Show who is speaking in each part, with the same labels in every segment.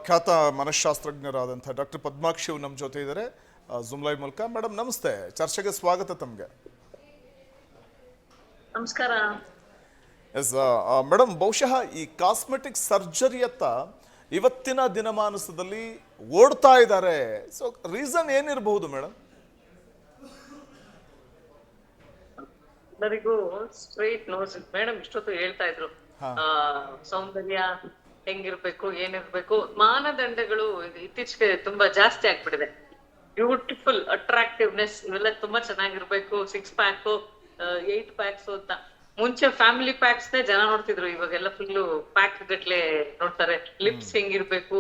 Speaker 1: ಖ್ಯಾತ ಮನಃಶಾಸ್ತ್ರಜ್ಞರಾದಂಥ ಡಾಕ್ಟರ್ ಪದ್ಮಾಕ್ಷಿ ಅವರು ನಮ್ಮ ಜೊತೆ ಇದ್ದಾರೆ ಝೂಮ್ ಲೈವ್ ಮೂಲಕ. ಮೇಡಮ್ ನಮಸ್ತೆ, ಚರ್ಚೆಗೆ ಸ್ವಾಗತ ತಮಗೆ.
Speaker 2: ನಮಸ್ಕಾರ.
Speaker 1: ಎಸ್ ಮೇಡಮ್, ಬಹುಶಃ ಈ ಕಾಸ್ಮೆಟಿಕ್ ಸರ್ಜರಿಯತ್ತ ಇವತ್ತಿನ ದಿನಮಾನದಲ್ಲಿ ಓಡ್ತಾ ಇದ್ದಾರೆ. ಸೊ ರೀಸನ್ ಏನಿರಬಹುದು ಮೇಡಮ್?
Speaker 2: ಎಲ್ಲರಿಗೂ ಸ್ಟ್ರೈಟ್ ನೋಸ್. ಮೇಡಮ್ ಇಷ್ಟೊತ್ತು ಹೇಳ್ತಾ ಇದ್ರು ಸೌಂದರ್ಯ ಹೆಂಗಿರ್ಬೇಕು, ಏನಿರ್ಬೇಕು, ಮಾನದಂಡಗಳು ಇತ್ತೀಚೆಗೆ ತುಂಬಾ ಜಾಸ್ತಿ ಆಗ್ಬಿಟ್ಟಿದೆ. ಬ್ಯೂಟಿಫುಲ್, ಅಟ್ರಾಕ್ಟಿವ್ನೆಸ್ ಇವೆಲ್ಲ ತುಂಬಾ ಚೆನ್ನಾಗಿರ್ಬೇಕು. 6 ಪ್ಯಾಕ್ 8 ಪ್ಯಾಕ್ಸ್ ಅಂತ ಮುಂಚೆ ಫ್ಯಾಮಿಲಿ ಪ್ಯಾಕ್ಸ್ ನೇ ಜನ ನೋಡ್ತಿದ್ರು, ಇವಾಗೆಲ್ಲ ಫುಲ್ ಪ್ಯಾಕ್ ಗಟ್ಲೆ ನೋಡ್ತಾರೆ. ಲಿಪ್ಸ್ ಹೆಂಗಿರ್ಬೇಕು,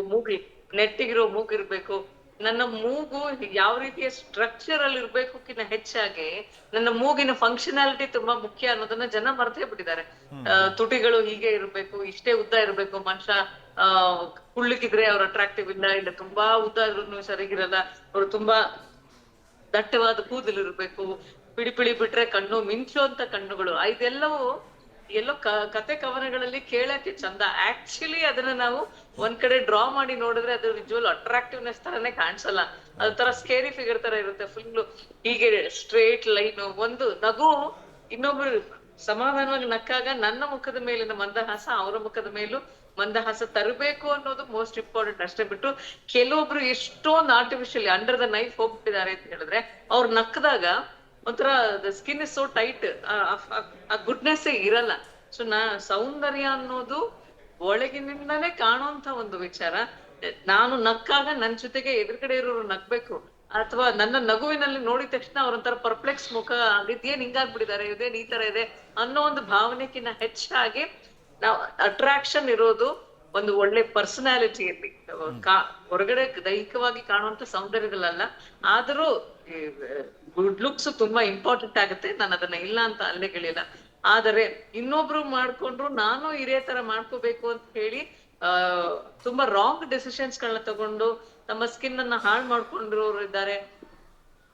Speaker 2: ನೆಟ್ಟಿಗಿರೋ ಮೂಗಿರ್ಬೇಕು. ನನ್ನ ಮೂಗು ಯಾವ ರೀತಿಯ ಸ್ಟ್ರಕ್ಚರ್ ಅಲ್ಲಿ ಇರ್ಬೇಕುಕ್ಕಿಂತ ಹೆಚ್ಚಾಗಿ ನನ್ನ ಮೂಗಿನ ಫಂಕ್ಷನಾಲಿಟಿ ತುಂಬಾ ಮುಖ್ಯ ಅನ್ನೋದನ್ನ ಜನ ಮರ್ತೇ ಬಿಟ್ಟಿದ್ದಾರೆ. ತುಟಿಗಳು ಹೀಗೆ ಇರ್ಬೇಕು, ಇಷ್ಟೇ ಉದ್ದ ಇರ್ಬೇಕು, ಮನುಷ್ಯ ಕುಳ್ಳಿಗಿದ್ರೆ ಅವ್ರು ಅಟ್ರಾಕ್ಟಿವ್ ಇಲ್ಲ ತುಂಬಾ ಉದ್ದ ಇದ್ರು ಸರಿಗಿರಲ್ಲ. ಅವ್ರು ತುಂಬಾ ದಟ್ಟವಾದ ಕೂದಲು ಇರ್ಬೇಕು, ಪಿಳಿ ಬಿಟ್ರೆ ಕಣ್ಣು ಮಿಂಚುವಂತ ಕಣ್ಣುಗಳು. ಇದೆಲ್ಲವೂ ಎಲ್ಲೋ ಕತೆ ಕವನಗಳಲ್ಲಿ ಕೇಳಕ್ಕೆ ಚಂದ. ಆಕ್ಚುಲಿ ಅದನ್ನ ನಾವು ಒಂದ್ ಕಡೆ ಡ್ರಾ ಮಾಡಿ ನೋಡಿದ್ರೆ ಅದು ವಿಜುವಲ್ ಅಟ್ರಾಕ್ಟಿವ್ನೆಸ್ ತರನೇ ಕಾಣಿಸಲ್ಲ. ಅದ್ ತರ ಸ್ಕೇರಿ ಫಿಗರ್ ತರ ಇರುತ್ತೆ. ಫುಲ್ ಹೀಗೆ ಸ್ಟ್ರೇಟ್ ಲೈನ್. ಒಂದು ನಗು ಇನ್ನೊಬ್ರು ಸಮಾಧಾನವಾಗಿ ನಕ್ಕಾಗ ನನ್ನ ಮುಖದ ಮೇಲಿನ ಮಂದಹಾಸ ಅವರ ಮುಖದ ಮೇಲೂ ಮಂದಹಾಸ ತರಬೇಕು ಅನ್ನೋದು ಮೋಸ್ಟ್ ಇಂಪಾರ್ಟೆಂಟ್. ಅಷ್ಟೇ ಬಿಟ್ಟು ಕೆಲವೊಬ್ರು ಎಷ್ಟೊಂದು ಆರ್ಟಿಫಿಷಿಯಲ್ ಅಂಡರ್ ದ ನೈಫ್ ಹೋಗ್ಬಿಟ್ಟಿದ್ದಾರೆ ಅಂತ ಹೇಳಿದ್ರೆ ಅವ್ರು ನಕ್ಕದಾಗ ಒಂಥರ ಸ್ಕಿನ್ ಇಸ್ ಸೋ ಟೈಟ್, ಆ ಗುಡ್ನೆಸ್ ಇರಲ್ಲ. ಸೊ ಸೌಂದರ್ಯ ಅನ್ನೋದು ಒಳಗಿನಿಂದಲೇ ಕಾಣುವಂತ ಒಂದು ವಿಚಾರ. ನಾನು ನಕ್ಕಾಗ ನನ್ ಜೊತೆಗೆ ಎದುರುಗಡೆ ಇರೋರು ನಗ್ಬೇಕು, ಅಥವಾ ನನ್ನ ನಗುವಿನಲ್ಲಿ ನೋಡಿದ ತಕ್ಷಣ ಅವ್ರೊಂಥರ ಪರ್ಪ್ಲೆಕ್ಸ್ ಮುಖ, ಇದೇನ್ ಹಿಂಗಾಗ್ಬಿಟ್ಟಿದ್ದಾರೆ, ಇದೇನ್ ಈ ತರ ಇದೆ ಅನ್ನೋ ಒಂದು ಭಾವನೆಕಿನ್ನ ಹೆಚ್ಚಾಗಿ ನಾವು ಅಟ್ರಾಕ್ಷನ್ ಇರೋದು ಒಂದು ಒಳ್ಳೆ ಪರ್ಸನಾಲಿಟಿಯಲ್ಲಿ. ಹೊರಗಡೆ ದೈಹಿಕವಾಗಿ ಕಾಣುವಂತ ಸೌಂದರ್ಯದಲ್ಲ, ಆದ್ರೂ ಗುಡ್ ಲುಕ್ಸ್ ತುಂಬಾ ಇಂಪಾರ್ಟೆಂಟ್ ಆಗುತ್ತೆ. ನಾನು ಅದನ್ನ ಇಲ್ಲ ಅಂತ ಅಲ್ಲೇಗಳಿಲ್ಲ. ಆದರೆ ಇನ್ನೊಬ್ರು ಮಾಡ್ಕೊಂಡ್ರು ನಾನು ಇದೇ ತರ ಮಾಡ್ಕೋಬೇಕು ಅಂತ ಹೇಳಿ ತುಂಬಾ ರಾಂಗ್ ಡೆಸಿಷನ್ಸ್ ಗಳನ್ನ ತಗೊಂಡು ತಮ್ಮ ಸ್ಕಿನ್ ಅನ್ನ ಹಾಳು ಮಾಡ್ಕೊಂಡಿರೋರು ಇದ್ದಾರೆ.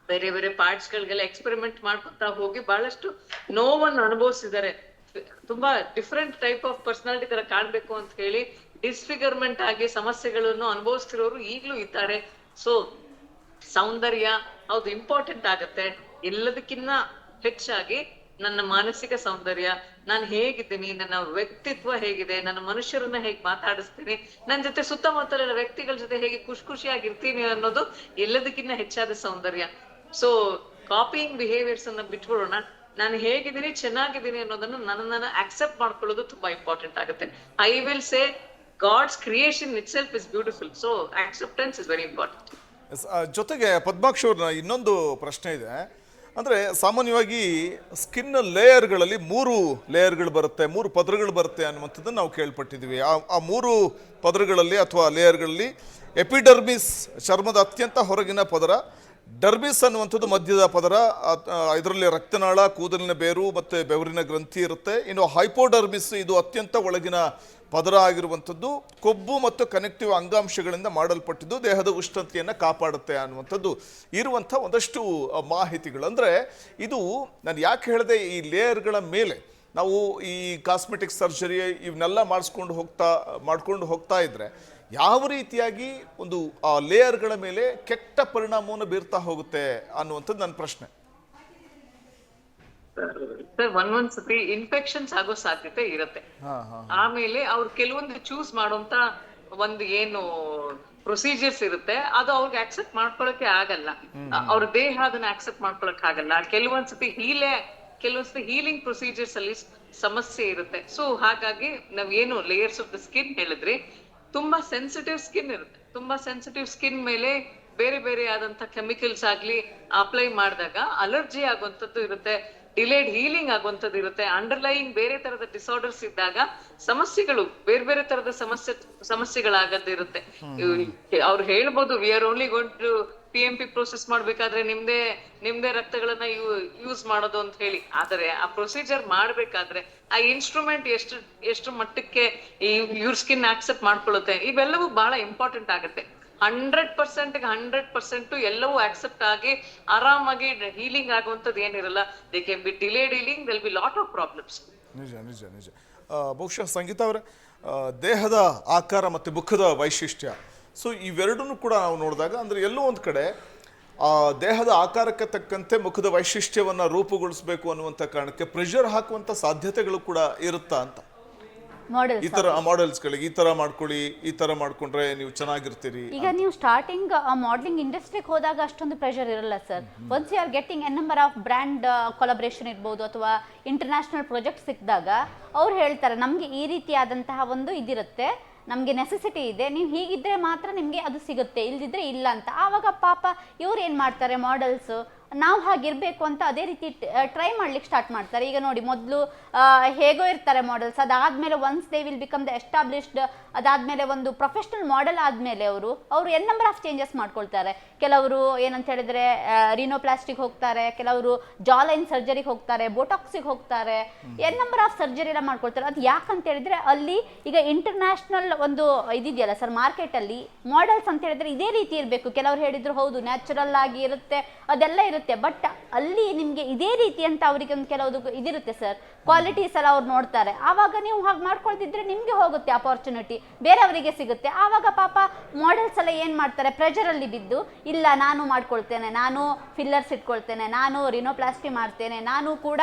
Speaker 2: ಬೇರೆ ಬೇರೆ ಪಾರ್ಟ್ಸ್ ಗಳಿಗೆಲ್ಲ ಎಕ್ಸ್ಪೆರಿಮೆಂಟ್ ಮಾಡ್ಕೊತಾ ಹೋಗಿ ಬಹಳಷ್ಟು ನೋವನ್ನು ಅನುಭವಿಸಿದ್ದಾರೆ. ತುಂಬಾ ಡಿಫ್ರೆಂಟ್ ಟೈಪ್ ಆಫ್ ಪರ್ಸನಾಲಿಟಿ ತರ ಕಾಣ್ಬೇಕು ಅಂತ ಹೇಳಿ ಡಿಸ್ಫಿಗರ್ಮೆಂಟ್ ಆಗಿ ಸಮಸ್ಯೆಗಳನ್ನು ಅನುಭವಿಸ್ತಿರೋರು ಈಗ್ಲೂ ಇದ್ದಾರೆ. ಸೊ ಸೌಂದರ್ಯ ಹೌದು ಇಂಪಾರ್ಟೆಂಟ್ ಆಗತ್ತೆ. ಎಲ್ಲದಕ್ಕಿನ್ನ ಹೆಚ್ಚಾಗಿ ನನ್ನ ಮಾನಸಿಕ ಸೌಂದರ್ಯ, ನಾನು ಹೇಗಿದ್ದೀನಿ, ನನ್ನ ವ್ಯಕ್ತಿತ್ವ ಹೇಗಿದೆ, ನನ್ನ ಮನುಷ್ಯರನ್ನ ಹೇಗೆ ಮಾತಾಡಿಸ್ತೀನಿ, ನನ್ನ ಜೊತೆ ಸುತ್ತಮುತ್ತಲಿನ ವ್ಯಕ್ತಿಗಳ ಜೊತೆ ಹೇಗೆ ಖುಷಿಯಾಗಿರ್ತೀನಿ ಅನ್ನೋದು ಎಲ್ಲದಕ್ಕಿಂತ ಹೆಚ್ಚಾದ ಸೌಂದರ್ಯ. ಸೊ ಕಾಪಿಯಿಂಗ್ ಬಿಹೇವಿಯರ್ಸ್ ಅನ್ನ ಬಿಟ್ಬಿಡೋಣ. ನಾನು ಹೇಗಿದ್ದೀನಿ, ಚೆನ್ನಾಗಿದ್ದೀನಿ ಅನ್ನೋದನ್ನ ನನ್ನನ್ನ ಆಕ್ಸೆಪ್ಟ್ ಮಾಡ್ಕೊಳ್ಳೋದು ತುಂಬಾ ಇಂಪಾರ್ಟೆಂಟ್ ಆಗುತ್ತೆ. I will say God's creation itself is beautiful. So acceptance is very important.
Speaker 1: ಜೊತೆಗೆ ಪದ್ಮಾಕ್ಷಿ ಅವ್ರನ್ನ ಇನ್ನೊಂದು ಪ್ರಶ್ನೆ ಇದೆ. ಅಂದರೆ ಸಾಮಾನ್ಯವಾಗಿ ಸ್ಕಿನ್ ಲೇಯರ್ಗಳಲ್ಲಿ 3 ಲೇಯರ್ಗಳು ಬರುತ್ತೆ, 3 ಪದರಗಳು ಬರುತ್ತೆ ಅನ್ನುವಂಥದ್ದನ್ನು ನಾವು ಕೇಳ್ಪಟ್ಟಿದ್ದೀವಿ. ಆ 3 ಪದರಗಳಲ್ಲಿ ಅಥವಾ ಲೇಯರ್ಗಳಲ್ಲಿ ಎಪಿಡರ್ಮಿಸ್ ಚರ್ಮದ ಅತ್ಯಂತ ಹೊರಗಿನ ಪದರ, ಡರ್ಮಿಸ್ ಅನ್ನುವಂಥದ್ದು ಮಧ್ಯದ ಪದರ, ಇದರಲ್ಲಿ ರಕ್ತನಾಳ, ಕೂದಲಿನ ಬೇರು ಮತ್ತು ಬೆವರಿನ ಗ್ರಂಥಿ ಇರುತ್ತೆ. ಇನ್ನು ಹೈಪೋಡರ್ಮಿಸ್ ಇದು ಅತ್ಯಂತ ಒಳಗಿನ ಪದರ ಆಗಿರುವಂಥದ್ದು, ಕೊಬ್ಬು ಮತ್ತು ಕನೆಕ್ಟಿವ್ ಅಂಗಾಂಶಗಳಿಂದ ಮಾಡಲ್ಪಟ್ಟಿದ್ದು, ದೇಹದ ಉಷ್ಣತೆಯನ್ನು ಕಾಪಾಡುತ್ತೆ ಅನ್ನುವಂಥದ್ದು ಇರುವಂಥ ಒಂದಷ್ಟು ಮಾಹಿತಿಗಳು. ಅಂದರೆ ಇದು ನಾನು ಯಾಕೆ ಹೇಳಿದೆ, ಈ ಲೇಯರ್ಗಳ ಮೇಲೆ ನಾವು ಈ ಕಾಸ್ಮೆಟಿಕ್ ಸರ್ಜರಿ ಇವನ್ನೆಲ್ಲ ಮಾಡ್ಕೊಂಡು ಹೋಗ್ತಾ ಇದ್ರೆ ಯಾವ ರೀತಿಯಾಗಿ ಒಂದು ಆ ಲೇಯರ್ಗಳ ಮೇಲೆ ಕೆಟ್ಟ ಪರಿಣಾಮವನ್ನು ಬೀರ್ತಾ ಹೋಗುತ್ತೆ ಅನ್ನುವಂಥದ್ದು ನನ್ನ ಪ್ರಶ್ನೆ.
Speaker 2: ಸರ್ ಒಂದೊಂದ್ಸತಿ ಇನ್ಫೆಕ್ಷನ್ಸ್ ಆಗೋ ಸಾಧ್ಯತೆ ಇರುತ್ತೆ. ಆಮೇಲೆ ಅವ್ರು ಕೆಲವೊಂದು ಚೂಸ್ ಮಾಡುವಂತ ಒಂದು ಏನು ಪ್ರೊಸೀಜರ್ಸ್ ಇರುತ್ತೆ ಅದು ಅವ್ರಿಗೆ ಆಕ್ಸೆಪ್ಟ್ ಮಾಡ್ಕೊಳಕ್ಕೆ ಆಗಲ್ಲ. ಅವ್ರ ದೇಹ ಅದನ್ನ ಆಕ್ಸೆಪ್ಟ್ ಮಾಡ್ಕೊಳಕ್ ಆಗಲ್ಲ. ಕೆಲವೊಂದ್ಸತಿ ಹೀಲಿಂಗ್ ಪ್ರೊಸೀಜರ್ಸ್ ಅಲ್ಲಿ ಸಮಸ್ಯೆ ಇರುತ್ತೆ. ಸೊ ಹಾಗಾಗಿ ನಾವೇನು ಲೇಯರ್ಸ್ ಆಫ್ ದ ಸ್ಕಿನ್ ಹೇಳಿದ್ರಿ, ತುಂಬಾ ಸೆನ್ಸಿಟಿವ್ ಸ್ಕಿನ್ ಇರುತ್ತೆ. ತುಂಬಾ ಸೆನ್ಸಿಟಿವ್ ಸ್ಕಿನ್ ಮೇಲೆ ಬೇರೆ ಬೇರೆ ಆದಂತ ಕೆಮಿಕಲ್ಸ್ ಆಗ್ಲಿ ಅಪ್ಲೈ ಮಾಡಿದಾಗ ಅಲರ್ಜಿ ಆಗುವಂತದ್ದು ಇರುತ್ತೆ, ಡಿಲೇಡ್ ಹೀಲಿಂಗ್ ಆಗುವಂತದ್ದು ಇರುತ್ತೆ. ಅಂಡರ್ಲೈಯಿಂಗ್ ಬೇರೆ ತರದ ಡಿಸಾರ್ಡರ್ಸ್ ಇದ್ದಾಗ ಸಮಸ್ಯೆಗಳು ಬೇರೆ ತರದ ಸಮಸ್ಯೆಗಳಾಗದ್ದು ಇರುತ್ತೆ. ಅವ್ರು ಹೇಳ್ಬೋದು we are only going to PMP process ಮಾಡ್ಬೇಕಾದ್ರೆ ನಿಮ್ದೇ ರಕ್ತಗಳನ್ನ ಯೂಸ್ ಮಾಡೋದು ಅಂತ ಹೇಳಿ. ಆದರೆ ಆ ಪ್ರೊಸೀಜರ್ ಮಾಡ್ಬೇಕಾದ್ರೆ ಆ ಇನ್ಸ್ಟ್ರೂಮೆಂಟ್ ಎಷ್ಟು ಮಟ್ಟಕ್ಕೆ ಇವ್ರ ಸ್ಕಿನ್ ಆಕ್ಸೆಪ್ಟ್ ಮಾಡ್ಕೊಳ್ಳುತ್ತೆ, ಇವೆಲ್ಲವೂ ಬಹಳ ಇಂಪಾರ್ಟೆಂಟ್ ಆಗುತ್ತೆ. 100% ಎಲ್ಲವೂ ಆಕ್ಸೆಪ್ಟ್ ಆಗಿ ಆರಾಮಾಗಿ ಹೀಲಿಂಗ್ ಆಗುವಂಥದ್ದು ಏನಿರಲ್ಲ. They can be delayed healing, there will be lot of problems.
Speaker 1: ನಿಜ. ಬಹುಶಃ ಸಂಗೀತ ಅವರೇ, ದೇಹದ ಆಕಾರ ಮತ್ತು ಮುಖದ ವೈಶಿಷ್ಟ್ಯ. ಸೊ ಇವೆರಡನ್ನೂ ಕೂಡ ನಾವು ನೋಡಿದಾಗ ಅಂದರೆ ಎಲ್ಲೋ ಒಂದು ಕಡೆ ಆ ದೇಹದ ಆಕಾರಕ್ಕೆ ತಕ್ಕಂತೆ ಮುಖದ ವೈಶಿಷ್ಟ್ಯವನ್ನು ರೂಪುಗೊಳಿಸಬೇಕು ಅನ್ನುವಂಥ ಕಾರಣಕ್ಕೆ ಪ್ರೆಷರ್ ಹಾಕುವಂಥ ಸಾಧ್ಯತೆಗಳು ಕೂಡ ಇರುತ್ತಾ ಅಂತ. ಈ ತರ ಮಾಡೆಲ್ಸ್ಗಳಿಗೆ ಈ ತರ ಮಾಡ್ಕೊಳ್ಳಿ, ಈ ತರ ಮಾಡ್ಕೊಂಡ್ರೆ ನೀವು ಚೆನ್ನಾಗಿರ್ತೀರಿ.
Speaker 3: ಈಗ ನೀವು ಸ್ಟಾರ್ಟಿಂಗ್ ಮಾಡೆಲಿಂಗ್ ಇಂಡಸ್ಟ್ರಿಗೆ ಹೋದಾಗ ಅಷ್ಟೊಂದು ಪ್ರೆಷರ್ ಇರಲ್ಲ sir. Once you are getting n number of brand collaboration ಇರ್ಬೋದು ಅಥವಾ ಇಂಟರ್ನ್ಯಾಷನಲ್ ಪ್ರಾಜೆಕ್ಟ್ ಸಿಕ್ಕಿದಾಗ ಅವ್ರು ಹೇಳ್ತಾರೆ ನಮಗೆ ಈ ರೀತಿಯಾದಂತಹ ಒಂದು ಇದಿರುತ್ತೆ, ನಮಗೆ ನೆಸೆಸಿಟಿ ಇದೆ, ನೀವು ಹೀಗಿದ್ರೆ ಮಾತ್ರ ನಿಮಗೆ ಅದು ಸಿಗುತ್ತೆ, ಇಲ್ದಿದ್ರೆ ಇಲ್ಲ ಅಂತ. ಆವಾಗ ಪಾಪ ಇವ್ರು ಏನು ಮಾಡ್ತಾರೆ ಮಾಡೆಲ್ಸ್, ನಾವು ಹಾಗಿರಬೇಕು ಅಂತ ಅದೇ ರೀತಿ ಟ್ರೈ ಮಾಡ್ಲಿಕ್ಕೆ ಸ್ಟಾರ್ಟ್ ಮಾಡ್ತಾರೆ. ಈಗ ನೋಡಿ ಮೊದಲು ಹೇಗೋ ಇರ್ತಾರೆ ಮಾಡೆಲ್ಸ್, ಅದಾದಮೇಲೆ once they will become the established, ಅದಾದಮೇಲೆ ಒಂದು ಪ್ರೊಫೆಷ್ನಲ್ ಮಾಡೆಲ್ ಆದಮೇಲೆ ಅವರು ಎನ್ ನಂಬರ್ ಆಫ್ ಚೇಂಜಸ್ ಮಾಡ್ಕೊಳ್ತಾರೆ. ಕೆಲವರು ಏನಂತ ಹೇಳಿದ್ರೆ ರಿನೋಪ್ಲಾಸ್ಟಿಕ್ ಹೋಗ್ತಾರೆ, ಕೆಲವರು ಜಾಲೈನ್ ಸರ್ಜರಿಗೆ ಹೋಗ್ತಾರೆ, ಬೋಟಾಕ್ಸಿಗೆ ಹೋಗ್ತಾರೆ, ಎನ್ ನಂಬರ್ ಆಫ್ ಸರ್ಜರಿ ಎಲ್ಲ ಮಾಡ್ಕೊಳ್ತಾರೆ. ಅದು ಯಾಕಂತ ಹೇಳಿದ್ರೆ ಅಲ್ಲಿ ಈಗ ಇಂಟರ್ನ್ಯಾಷನಲ್ ಒಂದು ಇದಿದೆಯಲ್ಲ ಸರ್ ಮಾರ್ಕೆಟಲ್ಲಿ ಮಾಡೆಲ್ಸ್ ಅಂತ ಹೇಳಿದ್ರೆ ಇದೇ ರೀತಿ ಇರಬೇಕು. ಕೆಲವರು ಹೇಳಿದ್ರು ಹೌದು ನ್ಯಾಚುರಲ್ ಆಗಿ ಇರುತ್ತೆ, ಅದೆಲ್ಲ ಇರುತ್ತೆ, ಬಟ್ ಅಲ್ಲಿ ನಿಮಗೆ ಇದೇ ರೀತಿ ಅಂತ ಅವರಿಗೆ ಒಂದು ಕೆಲವುದು ಇದಿರುತ್ತೆ ಸರ್, ಕ್ವಾಲಿಟೀಸ್ ಎಲ್ಲ ಅವ್ರು ನೋಡ್ತಾರೆ. ಆವಾಗ ನೀವು ಹಾಗೆ ಮಾಡ್ಕೊಳ್ತಿದ್ರೆ ನಿಮಗೆ ಹೋಗುತ್ತೆ ಅಪಾರ್ಚುನಿಟಿ, ಬೇರೆಯವರಿಗೆ ಸಿಗುತ್ತೆ. ಆವಾಗ ಪಾಪ ಮಾಡೆಲ್ಸ್ ಎಲ್ಲ ಏನು ಮಾಡ್ತಾರೆ, ಪ್ರೆಷರಲ್ಲಿ ಬಿದ್ದು ಇಲ್ಲ ನಾನು ಮಾಡ್ಕೊಳ್ತೇನೆ, ನಾನು ಫಿಲ್ಲರ್ಸ್ ಇಟ್ಕೊಳ್ತೇನೆ, ನಾನು ರಿನೋಪ್ಲಾಸ್ಟಿ ಮಾಡ್ತೇನೆ, ನಾನು ಕೂಡ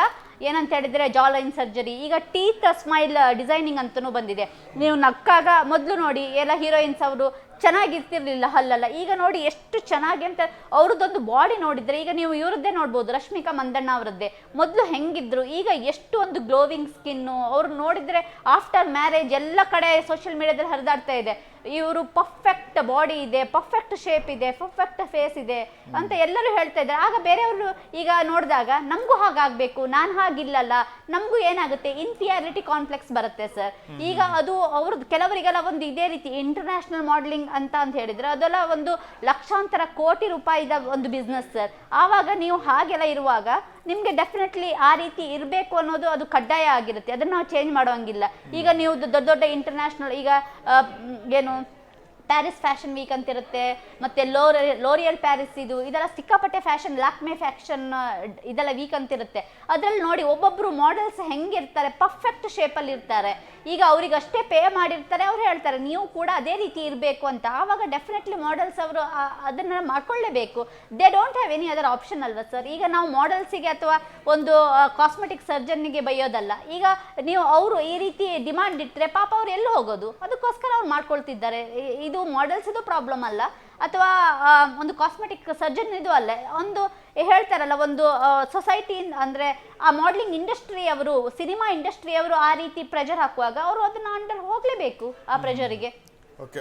Speaker 3: ಏನಂತ ಹೇಳಿದ್ರೆ ಜಾಲೈನ್ ಸರ್ಜರಿ, ಈಗ ಟೀತ್ ಸ್ಮೈಲ್ ಡಿಸೈನಿಂಗ್ ಅಂತಲೂ ಬಂದಿದೆ. ನೀವು ನಕ್ಕಾಗ ಮೊದಲು ನೋಡಿ ಎಲ್ಲ ಹೀರೋಯಿನ್ಸ್ ಅವರು ಚೆನ್ನಾಗಿರ್ತಿರ್ಲಿಲ್ಲ ಹಲ್ಲೆಲ್ಲ, ಈಗ ನೋಡಿ ಎಷ್ಟು ಚೆನ್ನಾಗಿ ಅಂತ ಅವ್ರದ್ದೊಂದು ಬಾಡಿ ನೋಡಿದ್ರೆ, ಈಗ ನೀವು ಇವ್ರದ್ದೇ ನೋಡ್ಬೋದು ರಶ್ಮಿಕಾ ಮಂದಣ್ಣ ಅವರದ್ದೇ, ಮೊದಲು ಹೆಂಗಿದ್ರು ಈಗ ಎಷ್ಟು ಒಂದು ಗ್ಲೋವಿಂಗ್ ಸ್ಕಿನ್ನು, ಅವ್ರು ನೋಡಿದ್ರೆ ಆಫ್ಟರ್ ಮ್ಯಾರೇಜ್ ಎಲ್ಲ ಕಡೆ ಸೋಷಿಯಲ್ ಮೀಡಿಯಾದಲ್ಲಿ ಹರಿದಾಡ್ತಾ ಇದೆ, ಇವರು ಪರ್ಫೆಕ್ಟ್ ಬಾಡಿ ಇದೆ, ಪರ್ಫೆಕ್ಟ್ ಶೇಪ್ ಇದೆ, ಪರ್ಫೆಕ್ಟ್ ಫೇಸ್ ಇದೆ ಅಂತ ಎಲ್ಲರೂ ಹೇಳ್ತಾ ಇದ್ದಾರೆ. ಆಗ ಬೇರೆಯವರು ಈಗ ನೋಡಿದಾಗ ನಮಗೂ ಹಾಗಾಗಬೇಕು, ನಾನು ಹಾಗಿಲ್ಲಲ್ಲ, ನಮಗೂ ಏನಾಗುತ್ತೆ ಇನ್ಫಿಯಾರಿಟಿ ಕಾಂಪ್ಲೆಕ್ಸ್ ಬರುತ್ತೆ ಸರ್. ಈಗ ಅದು ಅವ್ರದ್ದು ಕೆಲವರಿಗೆಲ್ಲ ಒಂದು ಇದೇ ರೀತಿ ಇಂಟರ್ನ್ಯಾಷನಲ್ ಮಾಡೆಲಿಂಗ್ ಅಂತ ಹೇಳಿದ್ರೆ ಅದೆಲ್ಲ ಒಂದು ಲಕ್ಷಾಂತರ ಕೋಟಿ ರೂಪಾಯಿದ ಒಂದು ಬಿಸ್ನೆಸ್ ಸರ್. ಆವಾಗ ನೀವು ಹಾಗೆಲ್ಲ ಇರುವಾಗ ನಿಮಗೆ ಡೆಫಿನೆಟ್ಲಿ ಆ ರೀತಿ ಇರಬೇಕು ಅನ್ನೋದು ಅದು ಕಡ್ಡಾಯ ಆಗಿರುತ್ತೆ, ಅದನ್ನು ನಾವು ಚೇಂಜ್ ಮಾಡೋಂಗಿಲ್ಲ. ಈಗ ನೀವು ದೊಡ್ಡ ದೊಡ್ಡ ಇಂಟರ್ನ್ಯಾಷನಲ್ ಈಗ ಏನು ಪ್ಯಾರಿಸ್ ಫ್ಯಾಷನ್ ವೀಕ್ ಅಂತ ಇರುತ್ತೆ, ಮತ್ತೆ ಲೋರಿಯಲ್ ಪ್ಯಾರಿಸ್ ಇದೆಲ್ಲ ಸಿಕ್ಕಾಪಟ್ಟೆ ಫ್ಯಾಷನ್, ಲ್ಯಾಕ್ಮೆ ಫ್ಯಾಷನ್ ಇದೆಲ್ಲ ವೀಕ್ ಅಂತ ಇರುತ್ತೆ. ಅದರಲ್ಲಿ ನೋಡಿ ಒಬ್ಬೊಬ್ರು ಮಾಡೆಲ್ಸ್ ಹೆಂಗಿರ್ತಾರೆ, ಪರ್ಫೆಕ್ಟ್ ಶೇಪಲ್ಲಿ ಇರ್ತಾರೆ. ಈಗ ಅವ್ರಿಗೆ ಅಷ್ಟೇ ಪೇ ಮಾಡಿರ್ತಾರೆ, ಅವ್ರು ಹೇಳ್ತಾರೆ ನೀವು ಕೂಡ ಅದೇ ರೀತಿ ಇರಬೇಕು ಅಂತ. ಆವಾಗ ಡೆಫಿನೆಟ್ಲಿ ಮಾಡೆಲ್ಸ್ ಅವರು ಅದನ್ನು ಮಾಡ್ಕೊಳ್ಳೇಬೇಕು. They don't have any other option ಅಲ್ವಾ ಸರ್. ಈಗ ನಾವು ಮಾಡೆಲ್ಸಿಗೆ ಅಥವಾ ಒಂದು ಕಾಸ್ಮೆಟಿಕ್ ಸರ್ಜನ್ನಿಗೆ ಬೈಯೋದಲ್ಲ. ಈಗ ನೀವು ಅವರು ಈ ರೀತಿ ಡಿಮಾಂಡ್ ಇಟ್ಟರೆ ಪಾಪ ಅವ್ರು ಎಲ್ಲಿ ಹೋಗೋದು, ಅದಕ್ಕೋಸ್ಕರ ಅವ್ರು ಮಾಡ್ಕೊಳ್ತಿದ್ದಾರೆ. ಇದು ಮಾಡೆಲ್ಸ್ ಇದು ಪ್ರಾಬ್ಲಮ್ ಅಲ್ಲ, ಅಥವಾ ಒಂದು ಕಾಸ್ಮೆಟಿಕ್ ಸರ್ಜನ್ ಇದು ಅಲ್ಲ, ಒಂದು ಹೇಳ್ತಾರಲ್ಲ ಒಂದು ಸೊಸೈಟಿ ಅಂದರೆ ಆ ಮಾಡಲಿಂಗ್ ಇಂಡಸ್ಟ್ರಿ ಅವರು, ಸಿನಿಮಾ ಇಂಡಸ್ಟ್ರಿ ಅವರು ಆ ರೀತಿ ಪ್ರೆಷರ್ ಹಾಕುವಾಗ ಅವರು ಅದನ್ನು ಅಂಡರ್ ಹೋಗಲೇಬೇಕು ಆ ಪ್ರೆಷರಿಗೆ.
Speaker 1: ಓಕೆ.